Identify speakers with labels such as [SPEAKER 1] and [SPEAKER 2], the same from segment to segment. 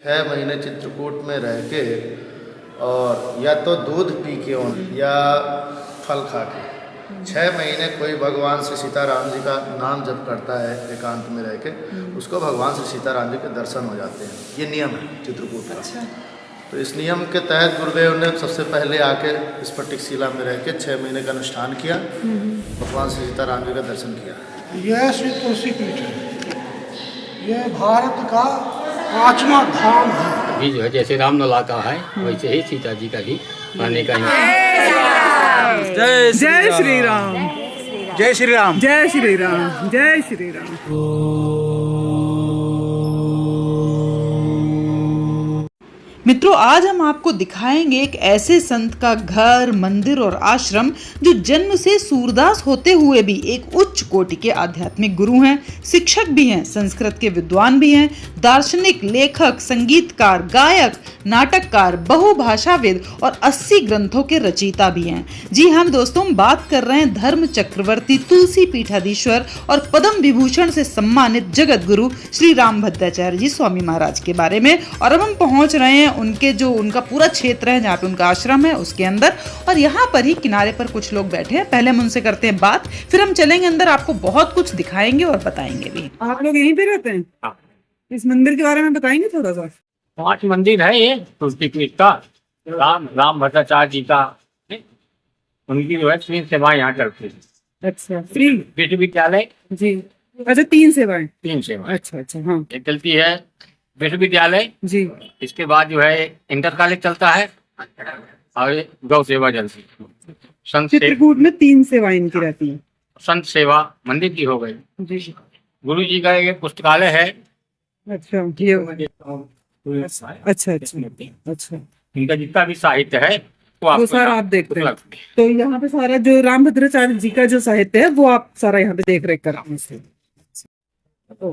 [SPEAKER 1] 6 महीने चित्रकूट में रह के और या तो दूध पी के या फल खा के 6 महीने कोई भगवान श्री सीताराम जी का नाम जप करता है एकांत में रह के, उसको भगवान श्री सीताराम जी के दर्शन हो जाते हैं। ये नियम है चित्रकूट का।
[SPEAKER 2] अच्छा।
[SPEAKER 1] तो इस नियम के तहत गुरुदेव ने सबसे पहले आके इस पट्टिकशिला में रह के 6 महीने का अनुष्ठान किया, भगवान श्री सीताराम जी का दर्शन किया।
[SPEAKER 3] यह श्री तुलसी पीठ है, यह भारत का 5वां धाम है।
[SPEAKER 4] भी जो है जैसे राम ललाका है वैसे ही सीता जी का भी आने का ही।
[SPEAKER 5] जय श्री राम,
[SPEAKER 3] जय श्री राम,
[SPEAKER 5] जय श्री राम, जय श्री राम। मित्रों, आज हम आपको दिखाएंगे एक ऐसे संत का घर, मंदिर और आश्रम जो जन्म से सूरदास होते हुए भी एक उच्च कोटि के आध्यात्मिक गुरु हैं, शिक्षक भी हैं, संस्कृत के विद्वान भी हैं, दार्शनिक, लेखक, संगीतकार, गायक, नाटककार, बहुभाषाविद और 80 ग्रंथों के रचयिता भी हैं। जी हाँ दोस्तों, हम बात कर रहे हैं धर्म चक्रवर्ती, तुलसी पीठाधीश्वर और पद्म विभूषण से सम्मानित जगत गुरु श्री रामभद्राचार्य जी स्वामी महाराज के बारे में। और अब हम पहुंच रहे हैं उनका पूरा क्षेत्र है जहाँ पे उनका आश्रम है उसके अंदर, और यहाँ पर ही किनारे पर कुछ लोग बैठे हैं। पहले हम उनसे करते हैं बात, फिर हम चलेंगे अंदर, आपको बहुत कुछ दिखाएंगे और बताएंगे भी। आप लोग यहीं पे रहते हैं?
[SPEAKER 4] हाँ।
[SPEAKER 5] इस मंदिर के बारे में बताएंगे थोड़ा सा।
[SPEAKER 4] 5 मंदिर है ये तुलसी पीठ का, राम भद्राचार्य जी का। उनकी जो है 3 सेवाएं यहाँ करते हैं।
[SPEAKER 5] अच्छा, फ्री
[SPEAKER 4] विश्वविद्यालय
[SPEAKER 5] जी। अच्छा, 3 सेवाएं।
[SPEAKER 4] 3 सेवाएं।
[SPEAKER 5] अच्छा अच्छा, हाँ।
[SPEAKER 4] एक चलती है विश्वविद्यालय
[SPEAKER 5] जी।
[SPEAKER 4] इसके बाद जो है इंटर कॉलेज चलता है और गौ सेवा चलती है।
[SPEAKER 5] चित्रकूट में 3 सेवाएं इनकी रहती हैं।
[SPEAKER 4] संत सेवा मंदिर की हो गई
[SPEAKER 5] जी।
[SPEAKER 4] गुरु जी का एक पुस्तकालय है।
[SPEAKER 5] अच्छा, ये अच्छा अच्छा अच्छा,
[SPEAKER 4] इनका जितना भी साहित्य है
[SPEAKER 5] वो सारा आप देखते हैं। तो यहाँ पे सारा जो रामभद्राचार्य जी का जो साहित्य है वो आप सारा यहाँ पे देख रेख कर रहे हैं। तो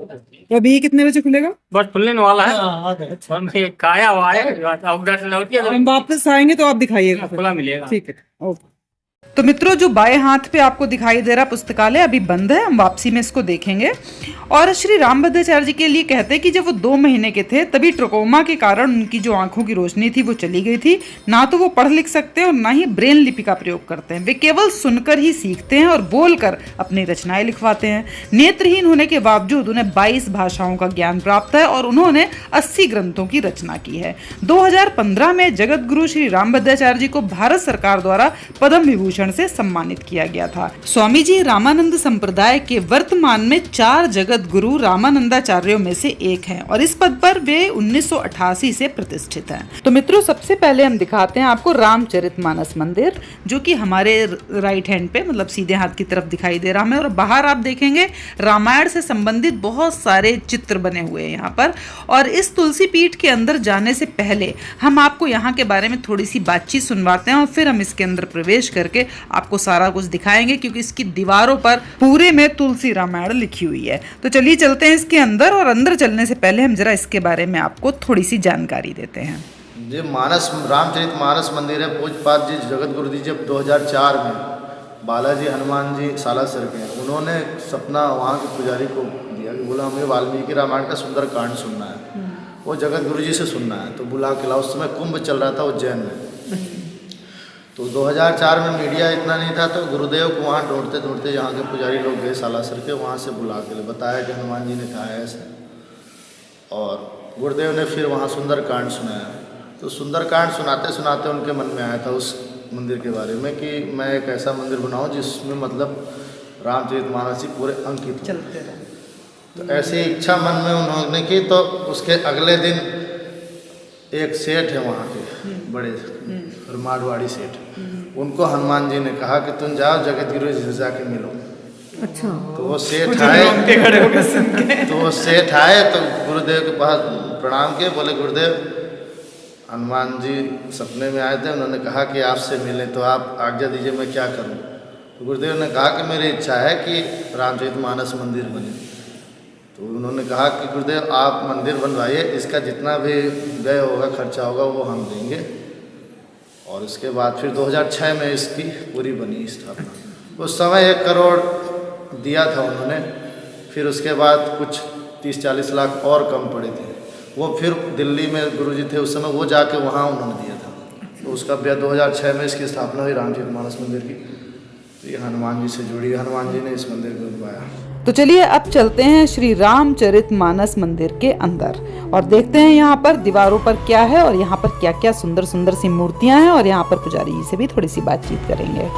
[SPEAKER 5] अभी कितने बजे खुलेगा?
[SPEAKER 4] बस खुलने वाला है। काया हुआ है,
[SPEAKER 5] हम वापस आएंगे तो आप दिखाइएगा,
[SPEAKER 4] खुला मिलेगा।
[SPEAKER 5] ठीक है, ओके। तो मित्रों, जो बाएं हाथ पे आपको दिखाई दे रहा पुस्तकालय अभी बंद है, हम वापसी में इसको देखेंगे। और श्री रामभद्राचार्य जी के लिए कहते हैं कि जब वो 2 महीने के थे तभी ट्रोकोमा के कारण उनकी जो आंखों की रोशनी थी वो चली गई थी। ना तो वो पढ़ लिख सकते हैं और ना ही ब्रेन लिपि का प्रयोग करते हैं। वे केवल सुनकर ही सीखते हैं और बोलकर अपनी रचनाएं लिखवाते हैं। नेत्रहीन होने के बावजूद उन्हें 22 भाषाओं का ज्ञान प्राप्त है और उन्होंने 80 ग्रंथों की रचना की है। 2015 में जगत गुरु श्री रामभद्राचार्य जी को भारत सरकार द्वारा पद्म विभूषण से सम्मानित किया गया था। स्वामी जी रामानंद संप्रदाय के वर्तमान में 4 जगत गुरु रामानंदाचार्यों में से एक हैं और इस पद पर वे 1988 से प्रतिष्ठित हैं। तो मित्रों, सबसे पहले हम दिखाते हैं आपको रामचरितमानस मंदिर, जो कि हमारे राइट हैंड पे मतलब सीधे हाथ की तरफ दिखाई दे रहा है। और बाहर आप देखेंगे रामायण से संबंधित बहुत सारे चित्र बने हुए हैं यहाँ पर। और इस तुलसी पीठ के अंदर जाने से पहले हम आपको यहाँ के बारे में थोड़ी सी बातचीत सुनवाते हैं और फिर हम इसके अंदर प्रवेश करके आपको सारा कुछ दिखाएंगे, क्योंकि इसकी दीवारों पर पूरे में तुलसी रामायण लिखी हुई है। तो चलिए चलते हैं इसके अंदर, और अंदर चलने से पहले हम जरा इसके बारे में आपको थोड़ी सी जानकारी देते हैं।
[SPEAKER 1] ये रामचरित मानस मंदिर है। पूज्यपाद जी जगत गुरु जी जब 2004 में बालाजी हनुमान जी सालासर के, उन्होंने सपना वहाँ के पुजारी को दिया कि बोला हमें वाल्मीकि रामायण का सुंदर कांड सुनना है, वो जगत गुरु जी से सुनना है। तो बुला के लाओ। उस समय कुंभ चल रहा था उज्जैन में। तो 2004 में मीडिया इतना नहीं था, तो गुरुदेव को वहाँ ढूंढते ढूंढते यहाँ के पुजारी लोग गए सालासर के, वहाँ से बुला के बताया कि हनुमान जी ने कहा है ऐसे। और गुरुदेव ने फिर वहाँ सुंदरकांड सुनाया। तो सुंदरकांड सुनाते सुनाते उनके मन में आया था उस मंदिर के बारे में कि मैं एक ऐसा मंदिर बनाऊँ जिसमें मतलब रामचरितमानस जी पूरे अंकित चलते रहे। तो ऐसी इच्छा मन में उन्होंने की। तो उसके अगले दिन एक सेठ है वहाँ के बड़े मारवाड़ी सेठ, उनको हनुमान जी ने कहा कि तुम जाओ जगत गुरु जी से जाके मिलो।
[SPEAKER 5] अच्छा।
[SPEAKER 1] तो वो सेठ आए तो गुरुदेव के पास प्रणाम किए, बोले गुरुदेव हनुमान जी सपने में आए थे, उन्होंने कहा कि आपसे मिले, तो आप आज्ञा दीजिए मैं क्या करूं। तो गुरुदेव ने कहा कि मेरी इच्छा है कि रामचरितमानस मंदिर बने। तो उन्होंने कहा कि गुरुदेव आप मंदिर बनवाइए, इसका जितना भी व्यय होगा खर्चा होगा वो हम देंगे। और उसके बाद फिर 2006 में इसकी पूरी बनी स्थापना। उस समय 1 करोड़ दिया था उन्होंने। फिर उसके बाद कुछ 30-40 लाख और कम पड़े थे। वो फिर दिल्ली में गुरुजी थे उस समय, वो जाके वहाँ उन्होंने दिया था। तो उसका 2006 में इसकी स्थापना हुई रामचरित मानस मंदिर की। तो ये हनुमान जी से जुड़ी, हनुमान जी ने इस मंदिर को बनवाया।
[SPEAKER 5] तो चलिए अब चलते हैं श्री रामचरित मानस मंदिर के अंदर और देखते हैं यहाँ पर दीवारों पर क्या है और यहाँ पर क्या क्या सुंदर सुंदर सी मूर्तियां हैं, और यहाँ पर पुजारी जी से भी थोड़ी सी बातचीत करेंगे।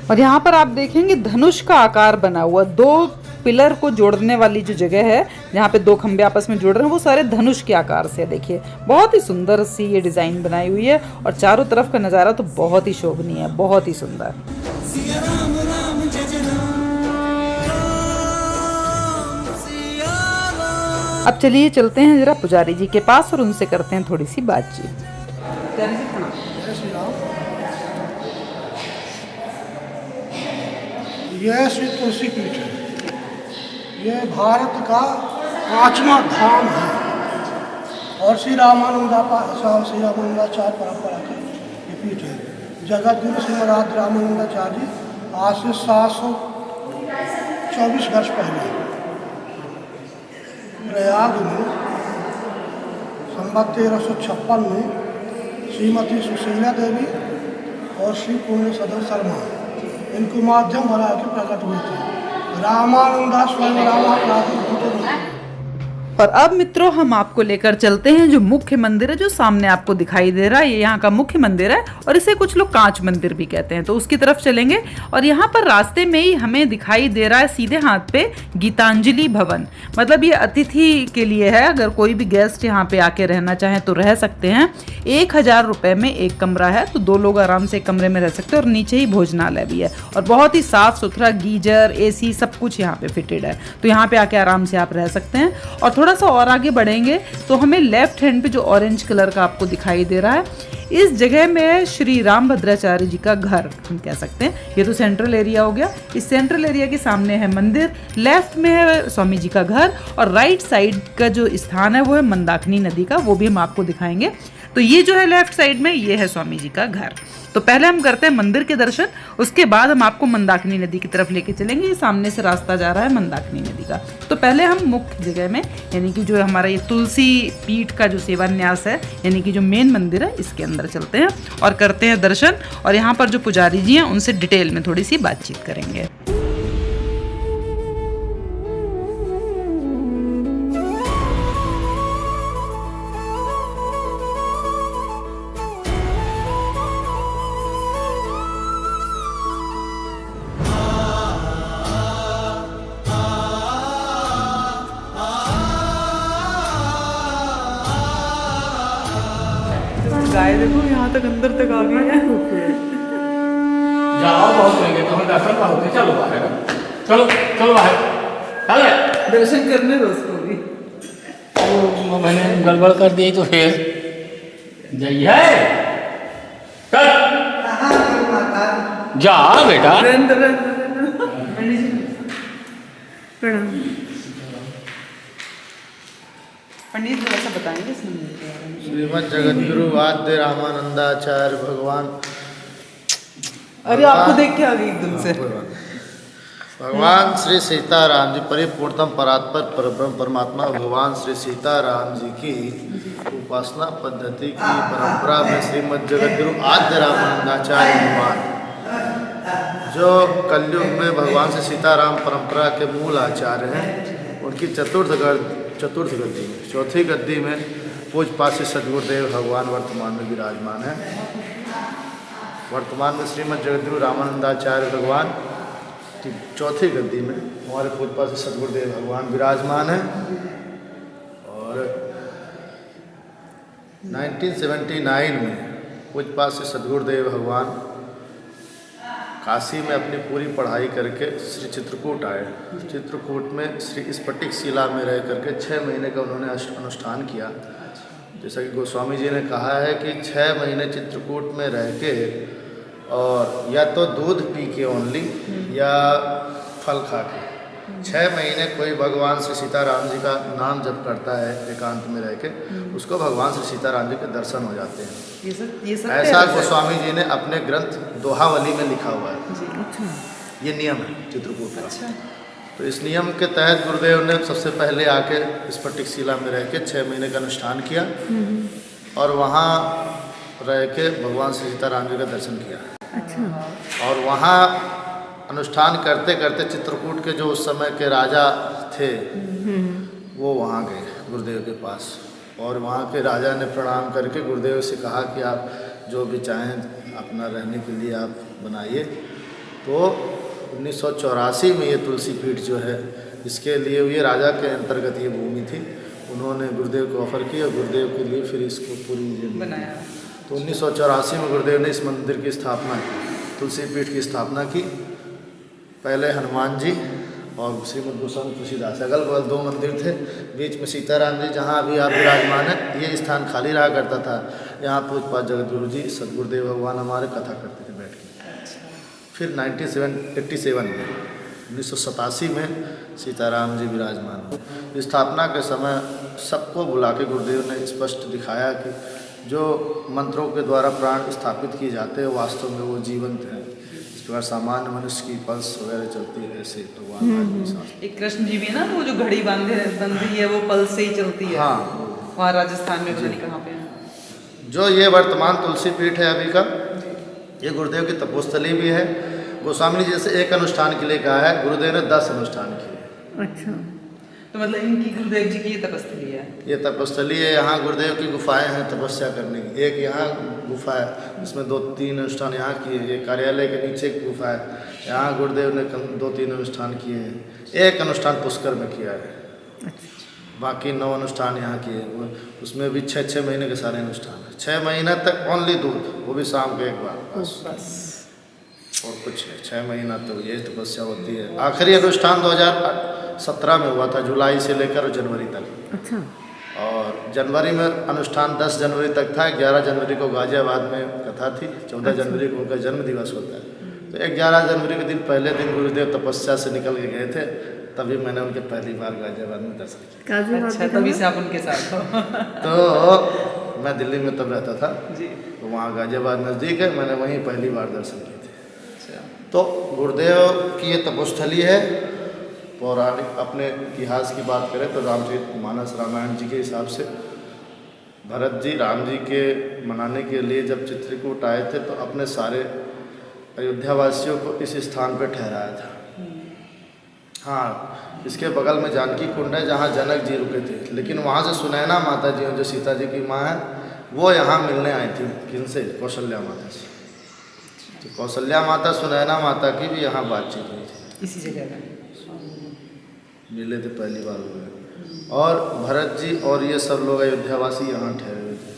[SPEAKER 5] और यहाँ पर आप देखेंगे धनुष का आकार बना हुआ, 2 पिलर को जोड़ने वाली जो जगह है जहाँ पे 2 खंबे आपस में जुड़ रहे हैं वो सारे धनुष के आकार से। देखिए बहुत ही सुंदर सी ये डिजाइन बनाई हुई है और चारों तरफ का नज़ारा तो बहुत ही शोभनीय है, बहुत ही सुंदर। अब चलिए चलते हैं जरा पुजारी जी के पास और उनसे करते हैं थोड़ी सी बातचीत।
[SPEAKER 3] यह श्री तुलसी पीठ है। यह भारत का 5वां धाम है और श्री रामानंदाचार्य परंपरा का ये पीठ है। जगत गुरु श्रीमद रामानंदाचार्य जी आज से 724 वर्ष पहले प्रयाग में संवत 1356 में श्रीमती सुशीला देवी और श्री पूर्ण सदन शर्मा इनको माध्यम बना के प्रकट हुए थे। रामानंदा स्वयं रामाप्राधिक।
[SPEAKER 5] और अब मित्रों हम आपको लेकर चलते हैं जो मुख्य मंदिर है जो सामने आपको दिखाई दे रहा है। ये यहाँ का मुख्य मंदिर है और इसे कुछ लोग कांच मंदिर भी कहते हैं, तो उसकी तरफ चलेंगे। और यहाँ पर रास्ते में ही हमें दिखाई दे रहा है सीधे हाथ पे गीतांजलि भवन, मतलब ये अतिथि के लिए है। अगर कोई भी गेस्ट यहाँ पे आके रहना चाहे तो रह सकते हैं। 1000 रुपये में एक कमरा है, तो 2 लोग आराम से एक कमरे में रह सकते हैं। और नीचे ही भोजनालय भी है और बहुत ही साफ सुथरा, गीजर, AC सब कुछ यहाँ पे फिटेड है, तो यहाँ पे आके आराम से आप रह सकते हैं। और थोड़ा सा और आगे बढ़ेंगे तो हमें लेफ्ट हैंड पे जो ऑरेंज कलर का आपको दिखाई दे रहा है, इस जगह में है श्री रामभद्राचार्य जी का घर, हम कह सकते हैं। ये तो सेंट्रल एरिया हो गया। इस सेंट्रल एरिया के सामने है मंदिर, लेफ्ट में है स्वामी जी का घर और राइट साइड का जो स्थान है वो है मंदाकिनी नदी का, वो भी हम आपको दिखाएंगे। तो ये जो है लेफ्ट साइड में, ये है स्वामी जी का घर। तो पहले हम करते हैं मंदिर के दर्शन, उसके बाद हम आपको मंदाकिनी नदी की तरफ लेके चलेंगे। ये सामने से रास्ता जा रहा है मंदाकिनी नदी का। तो पहले हम मुख्य जगह में, यानी कि जो हमारा ये तुलसी पीठ का जो सेवान्यास है, यानी कि जो मेन मंदिर है, इसके अंदर चलते हैं और करते हैं दर्शन। और यहाँ पर जो पुजारी जी हैं उनसे डिटेल में थोड़ी सी बातचीत करेंगे। गाय देखो यहाँ तक अंदर तक आ गई है।
[SPEAKER 4] जाओ बहुत लेंगे तो हम दर्शन का होते, चलो बाहर, चलो चलो बाहर, चले
[SPEAKER 5] दर्शन करने दो उसको भी।
[SPEAKER 4] वो मैंने गड़बड़ कर दी तो फिर जाइए, चल जा बेटा।
[SPEAKER 5] पंडित थोड़ा सा बताएंगे इस मंदिर के बारे में।
[SPEAKER 1] श्रीमद जगतगुरु आद्य रामानंदाचार्य भगवान।
[SPEAKER 5] अरे आपको देख के आ गई एकदम से।
[SPEAKER 1] भगवान श्री सीताराम जी परिपूर्णतम परात्पर परब्रह्म परमात्मा भगवान श्री सीताराम जी की उपासना पद्धति की परंपरा में श्रीमद जगतगुरु आद्य रामानंदाचार्य भगवान, जो कलयुग में भगवान श्री सीताराम परंपरा के मूल आचार्य हैं, उनकी चतुर्थ गद्दी में, चौथी गद्दी में पूज्यपाद श्री सद्गुरुदेव भगवान वर्तमान में विराजमान है। वर्तमान में श्रीमद जगतगुरु रामानंदाचार्य भगवान की चौथी गद्दी में हमारे पूज्यपाद श्री सद्गुरुदेव भगवान विराजमान है। और 1979 में पूज्यपाद श्री सद्गुरुदेव भगवान काशी में अपनी पूरी पढ़ाई करके श्री चित्रकूट आए। चित्रकूट में श्री स्फटिक शिला में रह करके 6 महीने का उन्होंने अनुष्ठान किया। जैसा कि गोस्वामी जी ने कहा है कि 6 महीने चित्रकूट में रह के और या तो दूध पी के ओनली या फल खा के 6 महीने कोई भगवान श्री सीताराम जी का नाम जप करता है एकांत में रह के, उसको भगवान श्री सीताराम जी के दर्शन हो जाते हैं।
[SPEAKER 5] ये सब
[SPEAKER 1] ऐसा गोस्वामी जी ने अपने ग्रंथ दोहावली में लिखा हुआ है। ये नियम है चित्रकूट का। तो इस नियम के तहत गुरुदेव ने सबसे पहले आके स्फटिक शिला में रह के 6 महीने का अनुष्ठान किया और वहाँ रह के भगवान श्री सीताराम जी का दर्शन किया। अच्छा। और वहाँ अनुष्ठान करते करते चित्रकूट के जो उस समय के राजा थे वो वहाँ गए गुरुदेव के पास, और वहाँ के राजा ने प्रणाम करके गुरुदेव से कहा कि आप जो भी चाहें अपना रहने के लिए आप बनाइए। तो 1984 में ये तुलसी पीठ जो है, इसके लिए ये राजा के अंतर्गत ये भूमि थी, उन्होंने गुरुदेव को ऑफर किया, गुरुदेव के लिए फिर इसको पूरी बनाया। तो 1984 में गुरुदेव ने इस मंदिर की स्थापना की, तुलसी पीठ की स्थापना की। पहले हनुमान जी और श्रीमद गोस्वामी तुलसीदास, अगल बगल 2 मंदिर थे, बीच में सीताराम जी जहाँ अभी आप विराजमान है, ये स्थान खाली रहा करता था। यहाँ पूज्यपाद जगत गुरु जी सदगुरुदेव भगवान हमारे कथा करते थे बैठ के। फिर 1987 में 1987 में सीताराम जी विराजमान हुए। स्थापना के समय सबको बुला के गुरुदेव ने स्पष्ट दिखाया कि जो मंत्रों के द्वारा प्राण स्थापित किए जाते हैं वास्तव में वो जीवंत हैं। इस प्रकार सामान्य मनुष्य की पल्स वगैरह चलती है, ऐसे भगवान
[SPEAKER 5] एक कृष्ण जी भी है ना, वो जो घड़ी बंधी है वो पल्स से ही चलती है।
[SPEAKER 1] हाँ,
[SPEAKER 5] वहाँ राजस्थान में भी कहाँ पे है।
[SPEAKER 1] जो ये वर्तमान तुलसी पीठ है अभी का, ये गुरुदेव की तपोस्थली भी है। गोस्वामी जी जैसे एक अनुष्ठान के लिए कहा है, गुरुदेव ने 10 अनुष्ठान किए।
[SPEAKER 5] अच्छा, तो मतलब इनकी गुरुदेव जी की ये तपस्थली है।
[SPEAKER 1] ये तपस्थली है, यहाँ गुरुदेव की गुफाएं हैं तपस्या करने की। एक यहाँ गुफा है, इसमें 2-3 अनुष्ठान यहाँ किए। ये कार्यालय के नीचे एक गुफा है, यहाँ गुरुदेव ने 2-3 अनुष्ठान किए हैं। एक अनुष्ठान पुष्कर में किया है। बाकी 9 अनुष्ठान यहाँ किए। उसमें भी 6-6 महीने के सारे अनुष्ठान है। 6 महीना तक ओनली दूध, वो भी शाम को एक बार बस, और कुछ है। 6 महीना तो ये तपस्या होती है। आखिरी अनुष्ठान 2017 में हुआ था, जुलाई से लेकर जनवरी तक। अच्छा। और जनवरी में अनुष्ठान 10 जनवरी तक था। 11 जनवरी को गाजियाबाद में कथा थी, 14 जनवरी को उनका जन्म दिवस होता है। तो 11 जनवरी के दिन पहले दिन गुरुदेव तपस्या से निकल के गए थे, तभी मैंने उनके पहली बार गाजियाबाद में दर्शन किया।
[SPEAKER 5] अच्छा, तभी से आप उनके साथ हो।
[SPEAKER 1] तो मैं दिल्ली में तब रहता था जी, तो वहाँ गाजियाबाद नज़दीक है, मैंने वहीं पहली बार दर्शन किए थे। तो गुरुदेव की ये तपोस्थली है। पौराणिक अपने इतिहास की बात करें तो रामचरितमानस रामायण जी के हिसाब से भरत जी राम जी के मनाने के लिए जब चित्रकूट आए थे तो अपने सारे अयोध्यावासियों को इस स्थान पर ठहराया था। हाँ, इसके बगल में जानकी कुंड है जहाँ जनक जी रुके थे, लेकिन वहाँ से सुनैना माता जी जो सीता जी की माँ है, वो यहाँ मिलने आई थी। किनसे? कौशल्या माता से। तो कौशल्या माता सुनैना माता की भी यहाँ बातचीत हुई थी,
[SPEAKER 5] इसी जगह
[SPEAKER 1] मिले थे पहली बार हुए। और भरत जी और ये सब लोग अयोध्यावासी यहाँ ठहरे हुए थे।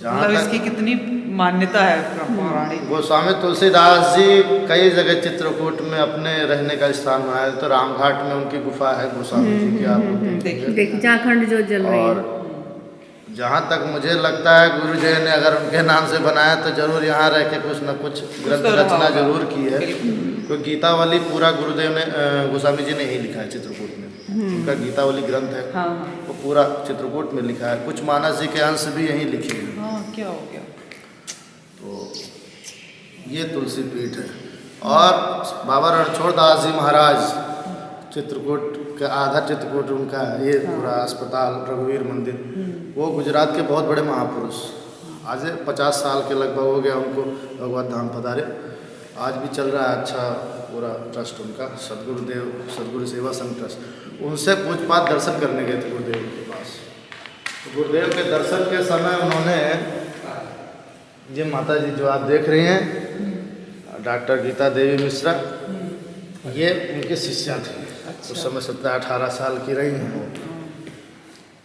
[SPEAKER 5] मतलब इसकी कितनी मान्यता है पौराणिक।
[SPEAKER 1] गोस्वामी तुलसीदास जी कई जगह चित्रकूट में अपने रहने का स्थान बनाया। तो रामघाट में उनकी गुफा है गोस्वामी जी की, आप
[SPEAKER 2] झारखंड जो जल रही है।
[SPEAKER 1] और जहाँ तक मुझे लगता है गुरुजी ने अगर उनके नाम से बनाया तो जरूर यहाँ रह के कुछ न कुछ ग्रंथ रचना जरूर की है। कोई गीतावली पूरा गुरुदेव ने गोस्वामी जी ने ही लिखा है चित्रकूट में। उनका गीतावली ग्रंथ है, वो पूरा चित्रकूट में लिखा है। कुछ मानस जी के अंश भी यहीं लिखे हैं।
[SPEAKER 5] क्या हो गया?
[SPEAKER 1] तो ये तुलसी पीठ है। और बाबा रणछोड़ दास जी महाराज चित्रकूट का आधा चित्रकूट उनका है। ये पूरा अस्पताल रघुवीर मंदिर, वो गुजरात के बहुत बड़े महापुरुष, आज 50 साल के लगभग हो गया उनको भगवत धाम पधारे। आज भी चल रहा है अच्छा पूरा ट्रस्ट उनका, सदगुरु सेवा संघ ट्रस्ट। उनसे पूजपाठ दर्शन करने गए थे गुरुदेव के पास। तो गुरुदेव के दर्शन के समय उन्होंने ये माता जी जो आप देख रही हैं, डॉक्टर गीता देवी मिश्रा, ये उनके शिष्या थे। उस समय 17-18 साल की रही हैं वो।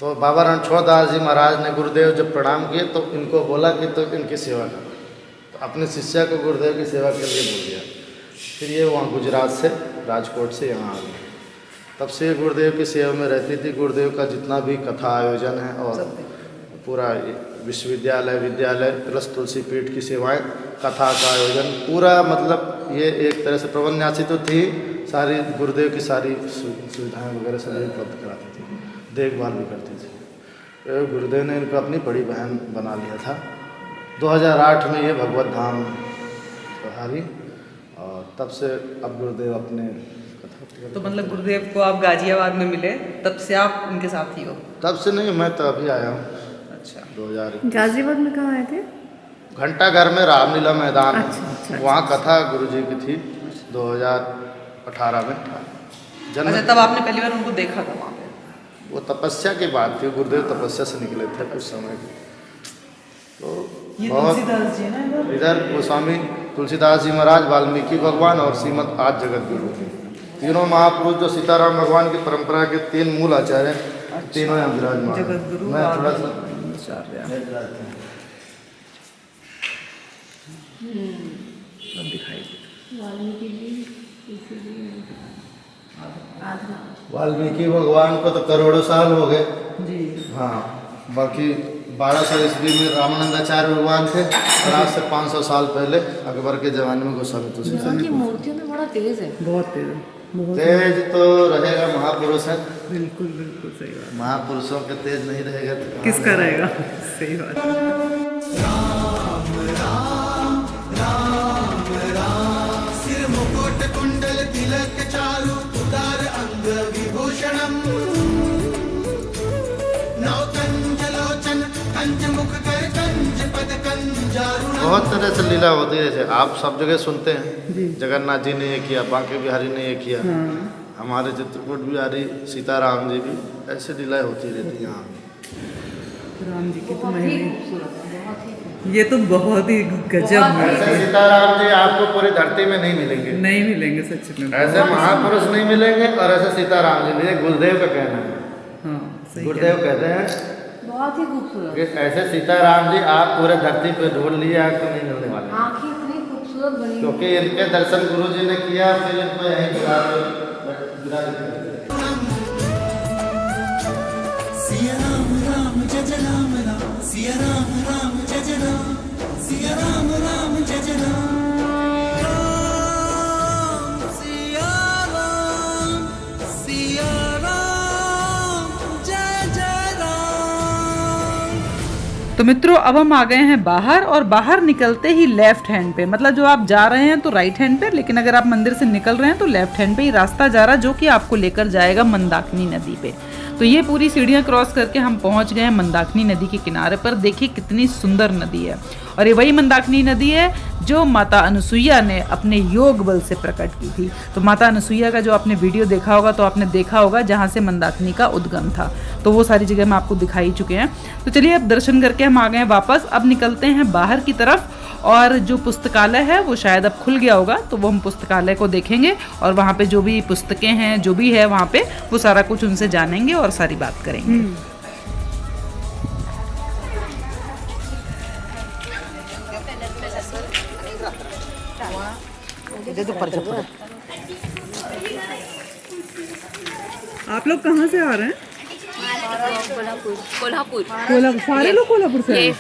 [SPEAKER 1] तो बाबा रणछोड़ दास जी महाराज ने गुरुदेव जब प्रणाम किए तो इनको बोला कि तो इनकी सेवा करो। तो अपने शिष्या को गुरुदेव की सेवा के लिए बोल दिया। फिर ये वहाँ गुजरात से, राजकोट से यहाँ आ गए। तब से गुरुदेव की सेवा में रहती थी। गुरुदेव का जितना भी कथा आयोजन है और पूरा विश्वविद्यालय, विद्यालय प्लस तुलसी पीठ की सेवाएं, कथा का आयोजन पूरा, मतलब ये एक तरह से प्रबंध न्यासी तो थी, सारी गुरुदेव की सारी सुविधाएं वगैरह सभी उपलब्ध कराती थी, देखभाल भी करती थी। तो गुरुदेव ने इनको अपनी बड़ी बहन बना लिया था। 2008 में ये भगवत धाम पधारी और तब से अब गुरुदेव अपने
[SPEAKER 5] तो मतलब गुरुदेव को आप गाजियाबाद में मिले, तब से आप उनके साथ ही हो?
[SPEAKER 1] तब से नहीं, मैं तो अभी आया हूँ।
[SPEAKER 5] अच्छा।
[SPEAKER 1] 2000
[SPEAKER 2] गाजियाबाद में कहाँ आए थे?
[SPEAKER 1] घंटाघर में रामलीला मैदान,
[SPEAKER 2] अच्छा।
[SPEAKER 1] वहाँ कथा गुरुजी की थी 2018 में।
[SPEAKER 5] अच्छा, तब आपने पहली बार उनको देखा था वहाँ पे?
[SPEAKER 1] वो तपस्या की बात थी, गुरुदेव तपस्या से निकले थे कुछ समय की। तो
[SPEAKER 5] ये
[SPEAKER 1] बहुत
[SPEAKER 5] तुलसीदास जी है ना
[SPEAKER 1] इधर वो स्वामी तुलसीदास जी महाराज, वाल्मीकि भगवान और श्रीमद आज जगत गुरु, तीनों महापुरुष जो सीताराम भगवान की परंपरा के 3 मूल आचार्य हैं, तीनों यहाँ विराजमान।
[SPEAKER 5] जगत गुरु
[SPEAKER 1] मैं थोड़ा सा वाल्मीकि भगवान को तो करोड़ों साल हो गए
[SPEAKER 5] जी।
[SPEAKER 1] हाँ, बाकी 1200 ईस्वी में रामानंदाचार्य भगवान थे और आज से 500 साल पहले अकबर के जमाने में गोस्वामी तुलसीदास।
[SPEAKER 2] उनकी मूर्तियों में बड़ा तेज है।
[SPEAKER 5] बहुत तेज है, बहुत
[SPEAKER 1] तेज तो रहेगा, महापुरुष है।
[SPEAKER 5] बिल्कुल बिल्कुल सही बात।
[SPEAKER 1] महापुरुषों के तेज नहीं रहेगा तो
[SPEAKER 5] किसका रहेगा? सही बात।
[SPEAKER 6] सिर मुकुट कुंडल तिलक चारु उदार अंग विभूषणम नौकंज लोचन कंज मुख कर कंज पद कंजारुणम।
[SPEAKER 1] बहुत तरह से लीला होती है, जैसे आप सब जगह सुनते हैं, जगन्नाथ जी ने ये किया, बांके बिहारी ने ये किया, हमारे चित्रकूट बिहारी सीताराम जी भी, ऐसे लीलाएं होती रहती हैं यहाँ।
[SPEAKER 5] राम जी की तो महिमा, ये तो बहुत ही गजब है।
[SPEAKER 1] ऐसे सीताराम जी आपको पूरी धरती में नहीं मिलेंगे,
[SPEAKER 5] नहीं मिलेंगे सच में।
[SPEAKER 1] ऐसे महापुरुष नहीं मिलेंगे और ऐसे सीताराम जी नहीं। गुरुदेव का कहना है,
[SPEAKER 5] हाँ सही।
[SPEAKER 1] गुरुदेव कहते हैं
[SPEAKER 2] बहुत ही खूबसूरत।
[SPEAKER 1] कि ऐसे सीताराम जी आप पूरे धरती पे ढूंढ लिए, आपको नहीं मिलने वाले,
[SPEAKER 2] आँखें इतनी खूबसूरत बनी।
[SPEAKER 1] क्योंकि इनके दर्शन गुरु जी ने किया, फिर इनको यहीं गिरा
[SPEAKER 6] सिया राम राम जय जय राम राम, सिया राम राम जय जय राम, सिया राम राम जय जय राम, सिया राम जय जय राम।
[SPEAKER 5] तो मित्रों, अब हम आ गए हैं बाहर, और बाहर निकलते ही लेफ्ट हैंड पे, मतलब जो आप जा रहे हैं तो राइट हैंड पे, लेकिन अगर आप मंदिर से निकल रहे हैं तो लेफ्ट हैंड पे ही रास्ता जा रहा है, जो कि आपको लेकर जाएगा मंदाकिनी नदी पे। तो ये पूरी सीढ़ियाँ क्रॉस करके हम पहुंच गए हैं मंदाकिनी नदी के किनारे पर। देखिए कितनी सुंदर नदी है, और ये वही मंदाकिनी नदी है जो माता अनुसुईया ने अपने योग बल से प्रकट की थी। तो माता अनुसुईया का जो आपने वीडियो देखा होगा तो आपने देखा होगा जहाँ से मंदाकिनी का उद्गम था, तो वो सारी जगह हम आपको दिखाई चुके हैं। तो चलिए अब दर्शन करके हम आ गए हैं वापस। अब निकलते हैं बाहर की तरफ, और जो पुस्तकालय है वो शायद अब खुल गया होगा, तो वो हम पुस्तकालय को देखेंगे और वहाँ पे जो भी पुस्तकें हैं, जो भी है वहाँ पे, वो सारा कुछ उनसे जानेंगे और सारी बात करेंगे। आप लोग कहाँ से आ रहे हैं?
[SPEAKER 2] कोल्हापुर।
[SPEAKER 5] सारे लोग कोल्हापुर से आए?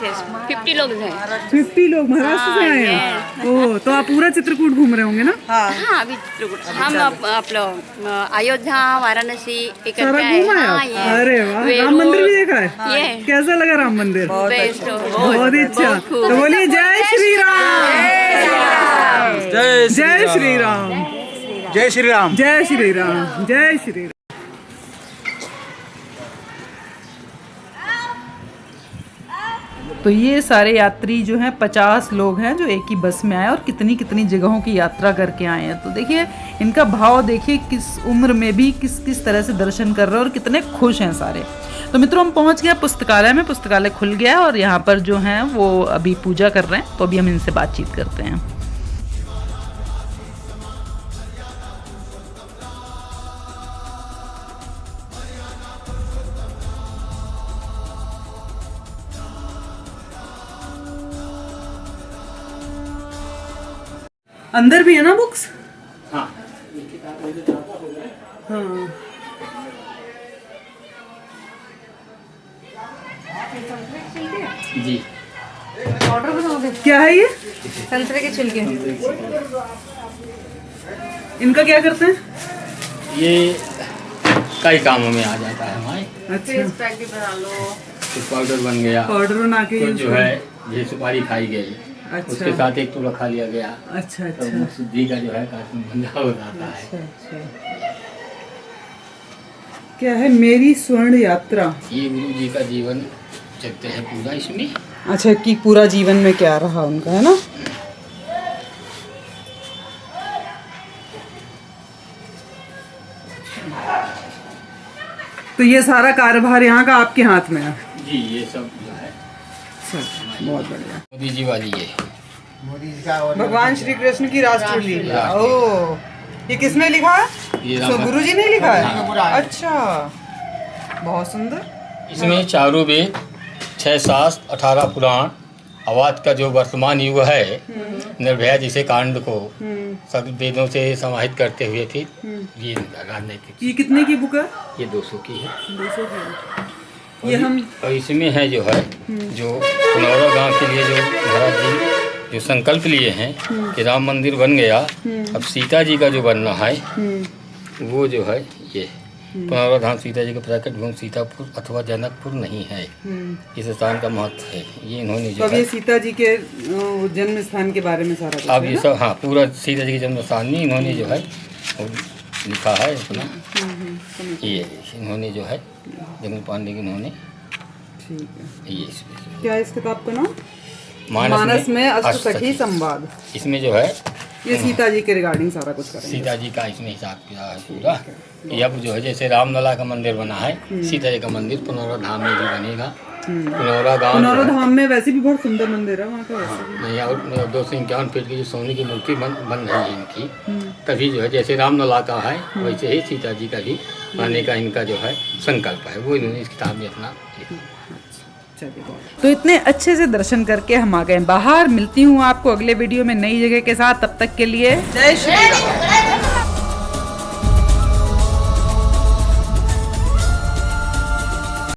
[SPEAKER 2] 50 लोग हैं।
[SPEAKER 5] 50 लोग महाराष्ट्र से आए हैं। ओह, तो आप पूरा चित्रकूट घूम रहे होंगे ना?
[SPEAKER 2] हाँ, अभी चित्रकूट हम आप लोग अयोध्या, वाराणसी
[SPEAKER 5] सारा घूमा है आप? अरे वाह, राम मंदिर भी देखा है?
[SPEAKER 2] ये
[SPEAKER 5] कैसा लगा राम मंदिर?
[SPEAKER 2] बहुत
[SPEAKER 5] ही अच्छा। तो बोलिए जय श्री राम, जय श्री राम,
[SPEAKER 7] जय श्री राम,
[SPEAKER 5] जय श्री राम, जय श्री राम। तो ये सारे यात्री जो हैं 50 लोग हैं जो एक ही बस में आए और कितनी कितनी जगहों की यात्रा करके आए हैं। तो देखिए इनका भाव, देखिए किस उम्र में भी किस किस तरह से दर्शन कर रहे हैं और कितने खुश हैं सारे। तो मित्रों, हम पहुंच गए पुस्तकालय में। पुस्तकालय खुल गया और यहाँ पर जो हैं वो अभी पूजा कर रहे हैं, तो अभी हम इनसे बातचीत करते हैं। अंदर भी है ना बुक्स?
[SPEAKER 4] हाँ।
[SPEAKER 5] हाँ।
[SPEAKER 4] जी।
[SPEAKER 2] ऑर्डर बनाओगे?
[SPEAKER 5] क्या है ये?
[SPEAKER 2] संतरे के छिलके।
[SPEAKER 5] इनका क्या करते हैं?
[SPEAKER 4] ये कई कामों में आ जाता है हमारे।
[SPEAKER 5] अच्छा,
[SPEAKER 2] फेस पैक भी बना लो।
[SPEAKER 4] कुछ पाउडर बन गया,
[SPEAKER 5] पाउडर बना के
[SPEAKER 4] कुछ
[SPEAKER 5] यूज
[SPEAKER 4] जो है ये सुपारी खाई गई,
[SPEAKER 5] अच्छा।
[SPEAKER 4] उसके साथ एक टुकड़ा खा लिया गया,
[SPEAKER 5] अच्छा
[SPEAKER 4] तो
[SPEAKER 5] अच्छा
[SPEAKER 4] मुख शुद्धि का जो है काफी बंधा हो जाता है।
[SPEAKER 5] अच्छा। क्या है मेरी स्वर्ण यात्रा?
[SPEAKER 4] ये गुरु जी का जीवन चलते हैं पूरा इसमें।
[SPEAKER 5] अच्छा, कि पूरा जीवन में क्या रहा उनका, है ना? तो ये सारा कारोबार यहाँ का आपके हाथ में है?
[SPEAKER 4] जी, ये सब जो है
[SPEAKER 5] बहुत बढ़िया।
[SPEAKER 4] मोदी जी वाली ये
[SPEAKER 5] भगवान श्री कृष्ण की राष्ट्र लीला। ओ, ये किसने लिखा है?
[SPEAKER 4] ये
[SPEAKER 5] तो
[SPEAKER 4] राम-
[SPEAKER 5] गुरु जी ने लिखा है? अच्छा, बहुत सुंदर।
[SPEAKER 4] इसमें चारों वेद, 6 शास्त्र, 18 पुराण, अवाध का जो वर्तमान युग है, निर्भया जैसे कांड को सब वेदों से समाहित करते हुए थी। ये राजनीतिक,
[SPEAKER 5] ये कितने की बुक है?
[SPEAKER 4] ये 200 की है।
[SPEAKER 5] 200 की। ये हम
[SPEAKER 4] और इसमें है जो है जो पुनौरा गांव के लिए जो महाराज जी जो संकल्प लिए हैं कि राम मंदिर बन गया, अब सीता जी का जो बनना है वो जो है ये पुनौरा धाम सीता जी का प्रकट भूमि सीतापुर अथवा जनकपुर नहीं है। इस स्थान का महत्व है। ये इन्होंने
[SPEAKER 5] तो
[SPEAKER 4] जो
[SPEAKER 5] अब
[SPEAKER 4] है
[SPEAKER 5] ये सीता जी के जन्म स्थान के बारे में सारा कुछ
[SPEAKER 4] अब
[SPEAKER 5] है
[SPEAKER 4] ये
[SPEAKER 5] ना?
[SPEAKER 4] सब, हाँ, पूरा सीता जी के जन्म स्थान में इन्होंने जो है वो लिखा है अपना। ये इन्होंने जो है जंगल पांडे की इन्होंने
[SPEAKER 5] ठीक है।
[SPEAKER 4] ये इसमें
[SPEAKER 5] क्या है इस किताब का नाम?
[SPEAKER 4] मानस
[SPEAKER 5] मानस में अष्ट
[SPEAKER 4] अष्टसखी।
[SPEAKER 5] सखी संवाद।
[SPEAKER 4] इसमें जो है
[SPEAKER 5] ये सीता जी के रिगार्डिंग सारा कुछ करेंगे।
[SPEAKER 4] सीता जी का इसमें हिसाब किया है पूरा। ये अब जो है जैसे रामलला का मंदिर बना है, सीता जी का मंदिर पुनौरा धाम में भी बनेगा। पुनौरा गाँव
[SPEAKER 5] पुनौरा धाम में वैसे भी बहुत सुंदर मंदिर है वहाँ का, वैसे भी।
[SPEAKER 4] नहीं, और 251 फीट की जो सोने की मूर्ति बन रही है इनकी, तभी जो है जैसे रामलला का है वैसे ही सीता जी का भी आने का इनका जो है संकल्प है, वो इन्होंने इस किताब में अपना लिखा।
[SPEAKER 5] तो इतने अच्छे से दर्शन करके हम आ गए बाहर। मिलती हूँ आपको अगले वीडियो में नई जगह के साथ। तब तक के लिए जय श्री राम।